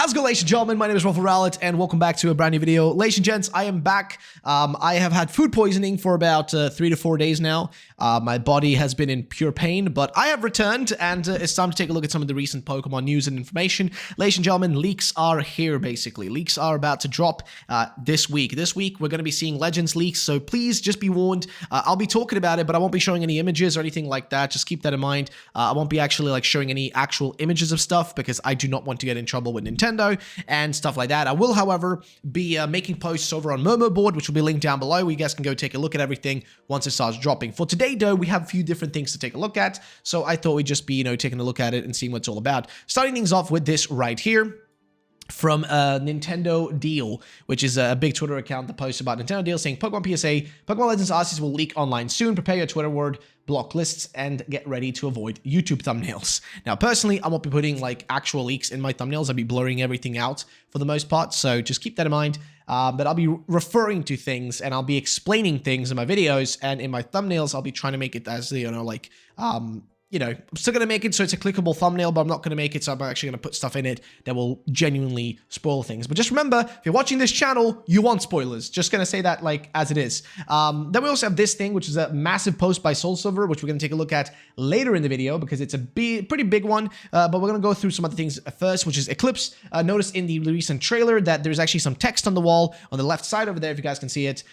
How's it going, ladies and gentlemen? My name is Ruffle Rowlett, and welcome back to a brand new video. Ladies and gents, I am back. I have had food poisoning for about 3 to 4 days now. My body has been in pure pain, but I have returned, and it's time to take a look at some of the recent Pokemon news and information. Ladies and gentlemen, leaks are here, basically. Leaks are about to drop this week. This week, we're going to be seeing Legends leaks, so please just be warned. I'll be talking about it, but I won't be showing any images or anything like that. Just keep that in mind. I won't be actually showing any actual images of stuff because I do not want to get in trouble with Nintendo and stuff like that. I will, however, be making posts over on Murmur board, which will be linked down below, where you guys can go take a look at everything once it starts dropping. For today, though, we have a few different things to take a look at, so I thought we'd just be, taking a look at it and seeing what it's all about. Starting things off with this right here from Nintendo Deal, which is a big Twitter account that posts about Nintendo Deal, saying Pokemon PSA, Pokemon Legends Arceus will leak online soon. Prepare your Twitter word, block lists, and get ready to avoid YouTube thumbnails. Now, personally, I won't be putting actual leaks in my thumbnails. I'll be blurring everything out for the most part, so just keep that in mind. But I'll be referring to things and I'll be explaining things in my videos, and in my thumbnails, I'll be trying to make it as, I'm still going to make it so it's a clickable thumbnail, but I'm not going to make it so I'm actually going to put stuff in it that will genuinely spoil things. But just remember, if you're watching this channel, you want spoilers. Just going to say that as it is. Then we also have this thing, which is a massive post by Soul Silver, which we're going to take a look at later in the video because it's a pretty big one. But we're going to go through some other things first, which is Eclipse. Notice in the recent trailer that there's actually some text on the wall on the left side over there, if you guys can see it.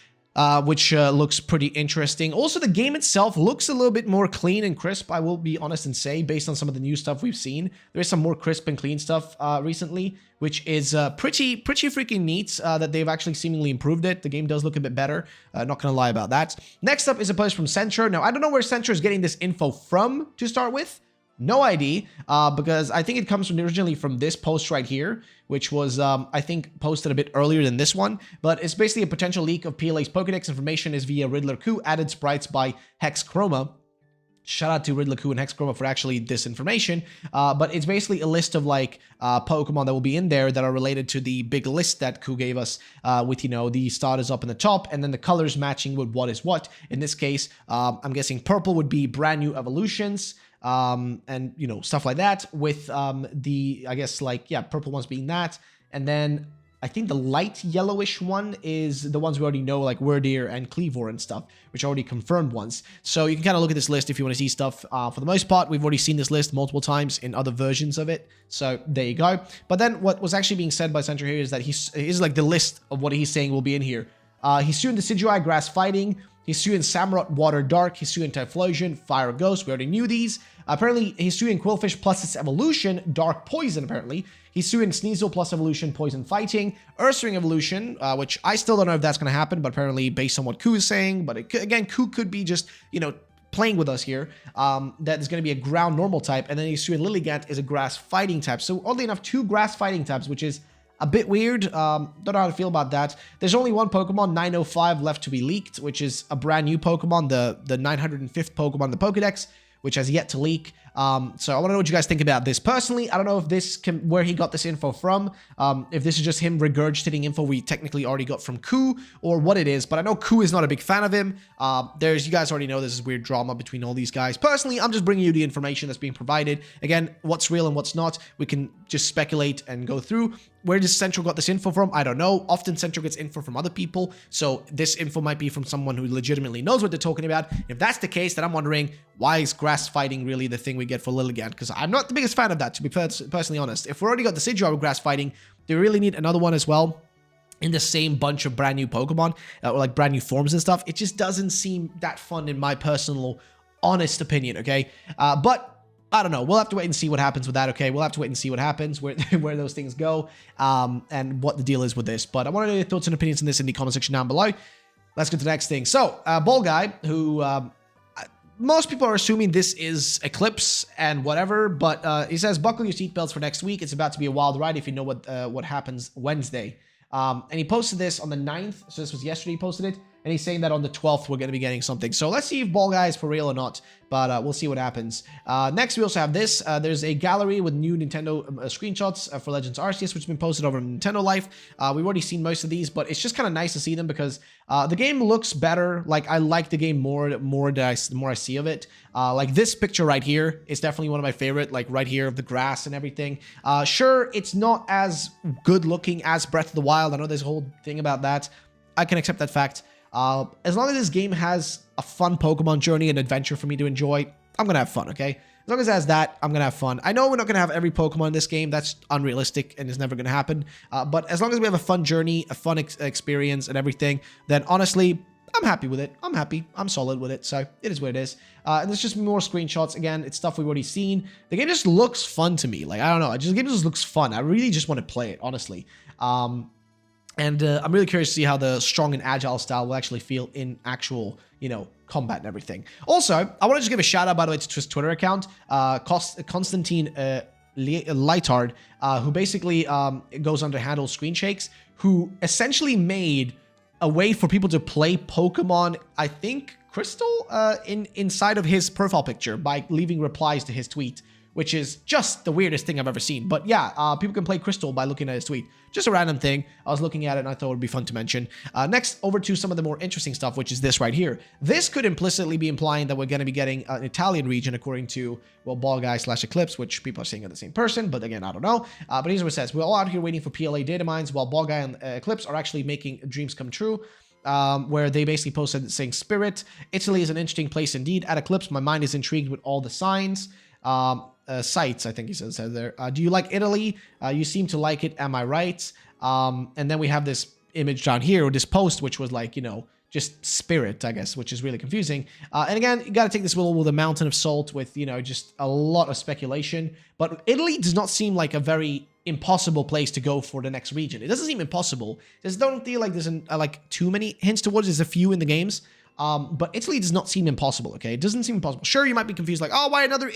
Which looks pretty interesting. Also, the game itself looks a little bit more clean and crisp, I will be honest and say, based on some of the new stuff we've seen. There is some more crisp and clean stuff recently, which is pretty freaking neat that they've actually seemingly improved it. The game does look a bit better, not gonna lie about that. Next up is a post from Centro. Now, I don't know where Centro is getting this info from to start with. No idea, because I think it comes originally from this post right here, which was, I think, posted a bit earlier than this one. But it's basically a potential leak of PLA's Pokedex. Information is via Riddler Coup, added sprites by Hex Chroma. Shout out to Riddler Coup and Hex Chroma for actually this information. But it's basically a list of Pokemon that will be in there that are related to the big list that Coup gave us with, the starters up in the top and then the colors matching with what is what. In this case, I'm guessing purple would be brand new evolutions. And stuff like that with purple ones being that, and then I think the light yellowish one is the ones we already know, like Wordeer and Cleavor and stuff, which are already confirmed ones. So you can kind of look at this list if you want to see stuff. For the most part, we've already seen this list multiple times in other versions of it, so there you go. But then what was actually being said by Central here is that he's the list of what he's saying will be in here. Hisuian Decidueye Grass Fighting, Hisuian Samurott Water Dark, Hisuian Typhlosion Fire Ghost. We already knew these. Apparently, Hisuian Quillfish plus its evolution, Dark Poison, apparently. Hisuian Sneasel plus evolution, Poison Fighting. Ursaring evolution, which I still don't know if that's going to happen, but apparently based on what Coup is saying. But again, Coup could be just, playing with us here. That is going to be a ground normal type. And then Hisuian Lilligant is a grass fighting type. So oddly enough, 2 grass fighting types, which is a bit weird. Don't know how to feel about that. There's only one Pokemon, 905, left to be leaked, which is a brand new Pokemon, the 905th Pokemon in the Pokedex, which has yet to leak. So I want to know what you guys think about this. Personally, I don't know if this where he got this info from, if this is just him regurgitating info we technically already got from Coup, or what it is, but I know Coup is not a big fan of him. You guys already know there's this weird drama between all these guys. Personally, I'm just bringing you the information that's being provided. Again, what's real and what's not, we can just speculate and go through. Where does Central got this info from? I don't know. Often Central gets info from other people, so this info might be from someone who legitimately knows what they're talking about. If that's the case, then I'm wondering, why is grass fighting really the thing we get for Lilligant? Because I'm not the biggest fan of that, to be personally honest. If we already got the Decidueye with grass fighting, do we really need another one as well in the same bunch of brand new Pokemon, or brand new forms and stuff? It just doesn't seem that fun in my personal, honest opinion, okay? But I don't know. We'll have to wait and see what happens with that, okay? We'll have to wait and see what happens, where those things go, and what the deal is with this. But I want to know your thoughts and opinions on this in the comment section down below. Let's go to the next thing. So, Ball Guy, who most people are assuming this is Eclipse and whatever, but he says, buckle your seatbelts for next week. It's about to be a wild ride if you know what happens Wednesday. And he posted this on the 9th, so this was yesterday he posted it. and he's saying that on the 12th we're going to be getting something. So let's see if Ball Guy is for real or not, but we'll see what happens. Next, we also have this. There's a gallery with new Nintendo screenshots for Legends Arceus, which has been posted over on Nintendo Life. We've already seen most of these, but it's just kind of nice to see them because the game looks better. Like, I like the game the more I see of it. Like this picture right here is definitely one of my favorite, like right here of the grass and everything. Sure, it's not as good looking as Breath of the Wild. I know there's a whole thing about that. I can accept that fact. As long as this game has a fun Pokemon journey and adventure for me to enjoy, I'm gonna have fun, okay? As long as it has that, I'm gonna have fun. I know we're not gonna have every Pokemon in this game. That's unrealistic and is never gonna happen. But as long as we have a fun journey, a fun experience and everything, then honestly, I'm happy with it. I'm happy. I'm solid with it. So it is what it is. And there's just more screenshots. Again, it's stuff we've already seen. The game just looks fun to me. Like, I don't know. The game just looks fun. I really just want to play it, honestly. And I'm really curious to see how the strong and agile style will actually feel in actual, you know, combat and everything. Also, I want to just give a shout out, by the way, to his Twitter account, Constantine Leitard, who basically goes on to handle screen shakes, who essentially made a way for people to play Pokemon, I think, Crystal, inside of his profile picture by leaving replies to his tweet, which is just the weirdest thing I've ever seen. But yeah, people can play Crystal by looking at his tweet. Just a random thing. I was looking at it and I thought it would be fun to mention. Next, over to some of the more interesting stuff, which is this right here. This could implicitly be implying that we're going to be getting an Italian region according to, well, Ball Guy / Eclipse, which people are saying are the same person, but again, I don't know. But here's what it says. We're all out here waiting for PLA Datamines, while Ball Guy and Eclipse are actually making dreams come true. Where they basically posted saying, Spirit, Italy is an interesting place indeed. At Eclipse, my mind is intrigued with all the signs. Sites, I think he says there. Do you like Italy? You seem to like it. Am I right? And then we have this image down here, or this post, which was like, you know, just Spirit, I guess, which is really confusing. And again, you got to take this with a mountain of salt with, you know, just a lot of speculation. But Italy does not seem like a very impossible place to go for the next region. It doesn't seem impossible. Just don't feel like there's like too many hints towards. There's a few in the games. But Italy does not seem impossible, okay? It doesn't seem impossible. Sure, you might be confused, like, oh, why another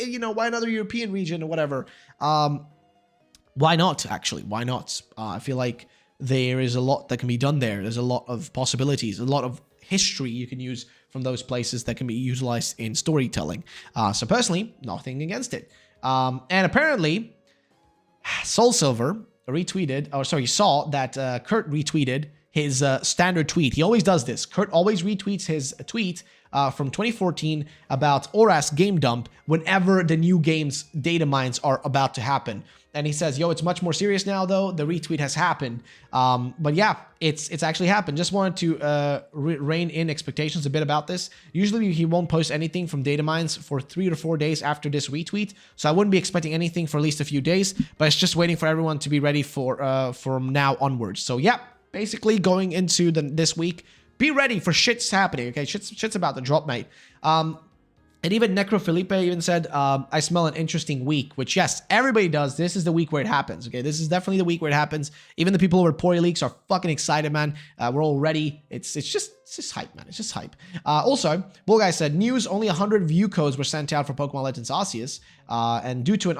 European region or whatever? Why not, actually? Why not? I feel like there is a lot that can be done there. There's a lot of possibilities, a lot of history you can use from those places that can be utilized in storytelling. So personally, nothing against it. And apparently, Soul Silver saw that Kurt retweeted his standard tweet. He always does this. Kurt always retweets his tweet from 2014 about ORAS game dump whenever the new game's data mines are about to happen. And he says, yo, it's much more serious now, though. The retweet has happened. But yeah, it's actually happened. Just wanted to rein in expectations a bit about this. Usually he won't post anything from data mines for 3 to 4 days after this retweet. So I wouldn't be expecting anything for at least a few days. But it's just waiting for everyone to be ready for from now onwards. So yeah, basically going into this week, be ready for shit's happening, okay? Shit's about to drop, mate. And even Necro Felipe even said, I smell an interesting week, which yes, everybody does. This is the week where it happens, okay? This is definitely the week where it happens. Even the people over at Poi Leaks are fucking excited, man. We're all ready. It's just hype, man. It's just hype. Also, Bull Guy said, news, only 100 view codes were sent out for Pokemon Legends Arceus. And due to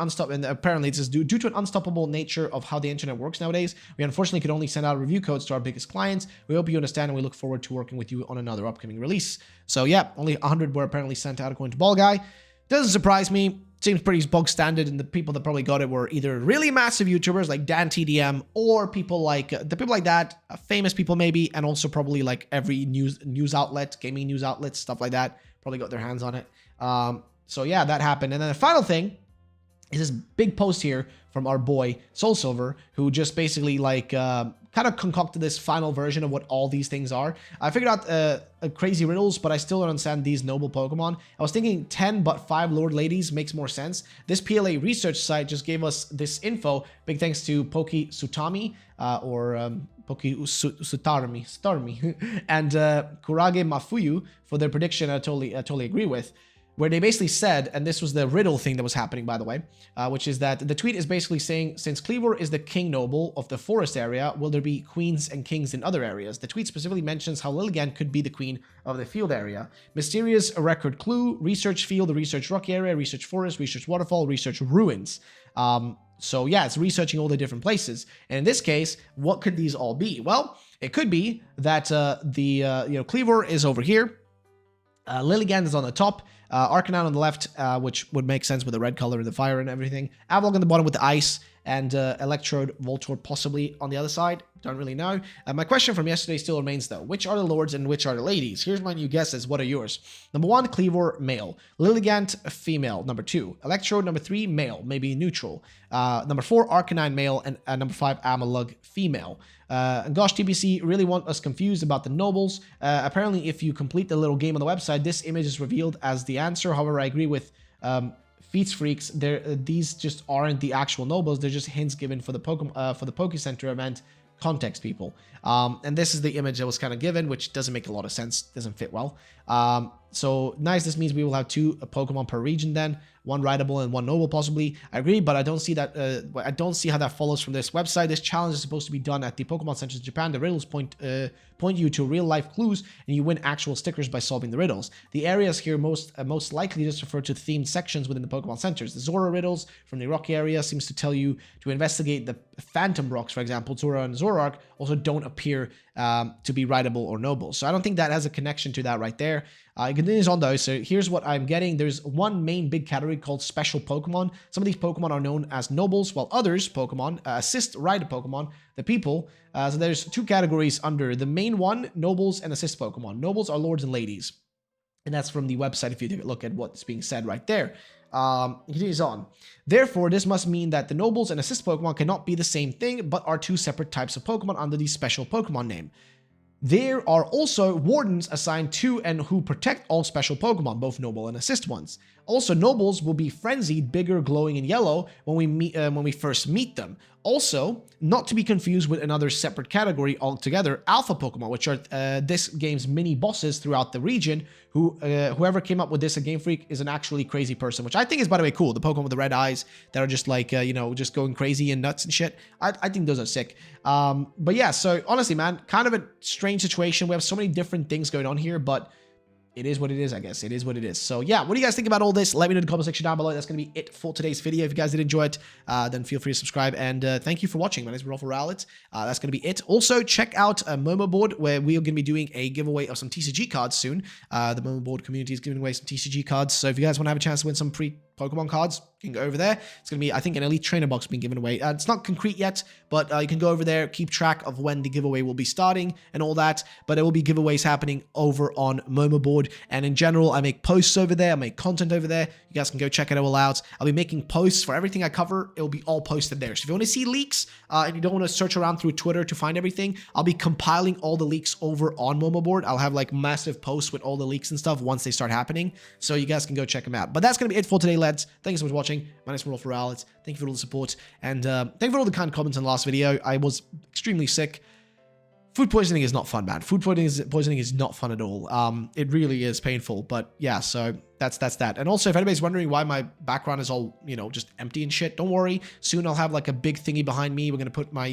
apparently this is due to an unstoppable nature of how the internet works nowadays, we unfortunately could only send out review codes to our biggest clients. We hope you understand, and we look forward to working with you on another upcoming release. So yeah, only 100 were apparently sent out according to Ball Guy. Doesn't surprise me. Seems pretty bog standard, and the people that probably got it were either really massive YouTubers like Dan TDM, or people like that, famous people maybe, and also probably like every news outlet, gaming news outlets, stuff like that, probably got their hands on it. So yeah, that happened. And then the final thing is this big post here from our boy Soul Silver, who just basically like kind of concocted this final version of what all these things are. I figured out crazy riddles, but I still don't understand these noble Pokemon. I was thinking 10 but 5 Lord Ladies makes more sense. This PLA research site just gave us this info. Big thanks to Poki Sutami Poki Sutarmi and Kurage Mafuyu for their prediction. I totally agree with. Where they basically said, and this was the riddle thing that was happening, by the way, which is that the tweet is basically saying, since Cleaver is the king noble of the forest area, will there be queens and kings in other areas? The tweet specifically mentions how Lilligant could be the queen of the field area. Mysterious record clue, research field, the research rocky area, research forest, research waterfall, research ruins. So yeah, it's researching all the different places. And in this case, what could these all be? Well, it could be that Cleavor is over here. Lilligant is on the top, Arcanine on the left, which would make sense with the red color and the fire and everything. Avalok on the bottom with the ice, and Electrode, Voltorb possibly on the other side. Don't really know. My question from yesterday still remains though. Which are the lords and which are the ladies? Here's my new guesses. What are yours? Number 1, Cleavor, male. Lilligant, female. Number 2, Electrode. Number 3, male, maybe neutral. Number 4, Arcanine, male. And number 5, Amalug, female. And gosh, TBC really want us confused about the nobles. Apparently, if you complete the little game on the website, this image is revealed as the answer. However, I agree with Feats Freaks. These just aren't the actual nobles. They're just hints given for the Poke Center event context, people. And this is the image that was kind of given, which doesn't make a lot of sense. Doesn't fit well. So nice. This means we will have 2 Pokemon per region then. 1 rideable and 1 noble possibly. I agree, but I don't see that. I don't see how that follows from this website. This challenge is supposed to be done at the Pokemon centers in Japan. The riddles point you to real life clues, and you win actual stickers by solving the riddles. The areas here most likely just refer to themed sections within the Pokemon centers. The Zora riddles from the Rocky area seems to tell you to investigate the Phantom Rocks, for example. Zora and Zoroark also don't appear to be rideable or noble. So I don't think that has a connection to that right there. It continues on though, so here's what I'm getting. There's one main big category called special Pokemon. Some of these Pokemon are known as nobles, while others Pokemon assist ride Pokemon, the people. So there's 2 categories under the main one, nobles and assist Pokemon. Nobles are lords and ladies. And that's from the website if you take a look at what's being said right there. It continues on. Therefore, this must mean that the nobles and assist Pokemon cannot be the same thing, but are 2 separate types of Pokemon under the special Pokemon name. There are also wardens assigned to and who protect all special Pokemon, both noble and assist ones. Also, nobles will be frenzied, bigger, glowing in yellow when we first meet them. Also, not to be confused with another separate category altogether, alpha Pokemon, which are this game's mini bosses throughout the region. Whoever came up with this at Game Freak is an actually crazy person, which I think is, by the way, cool. The Pokemon with the red eyes that are just like, just going crazy and nuts and shit. I think those are sick. But yeah, so honestly, man, kind of a strange situation. We have so many different things going on here, but it is what it is, I guess. It is what it is. So yeah, what do you guys think about all this? Let me know in the comment section down below. That's going to be it for today's video. If you guys did enjoy it, then feel free to subscribe. And thank you for watching. My name is Rolf Rowlett. That's going to be it. Also, check out Momo Board, where we are going to be doing a giveaway of some TCG cards soon. The Momo Board community is giving away some TCG cards. So if you guys want to have a chance to win some free Pokemon cards, you can go over there. It's going to be, I think, an Elite Trainer box being given away. It's not concrete yet, but you can go over there, keep track of when the giveaway will be starting and all that. But there will be giveaways happening over on Momo Board. And in general, I make posts over there. I make content over there. You guys can go check it all out. I'll be making posts for everything I cover. It will be all posted there. So if you want to see leaks and you don't want to search around through Twitter to find everything, I'll be compiling all the leaks over on Momo Board. I'll have like massive posts with all the leaks and stuff once they start happening. So you guys can go check them out. But that's going to be it for today, lads. Thank you so much for watching. My name is Rolf Rowlett. Thank you for all the support. And thank you for all the kind comments in the last video. I was extremely sick. Food poisoning is not fun, man. Food poisoning is not fun at all. It really is painful. But yeah, so that's that. And also, if anybody's wondering why my background is all, just empty and shit, don't worry. Soon I'll have like a big thingy behind me. We're going to put my,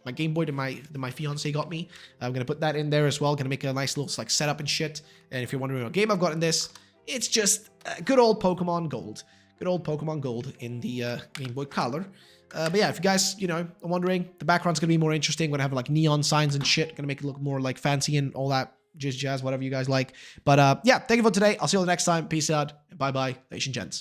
my Game Boy that my fiance got me. I'm going to put that in there as well. Going to make a nice little like setup and shit. And if you're wondering what game I've got in this, it's just good old Pokemon Gold. Good old Pokemon Gold in the Game Boy Color. But yeah, if you guys, are wondering, the background's going to be more interesting. We're going to have like neon signs and shit. Going to make it look more like fancy and all that jazz, whatever you guys like. But yeah, thank you for today. I'll see you all next time. Peace out. Bye-bye, ladies and gents.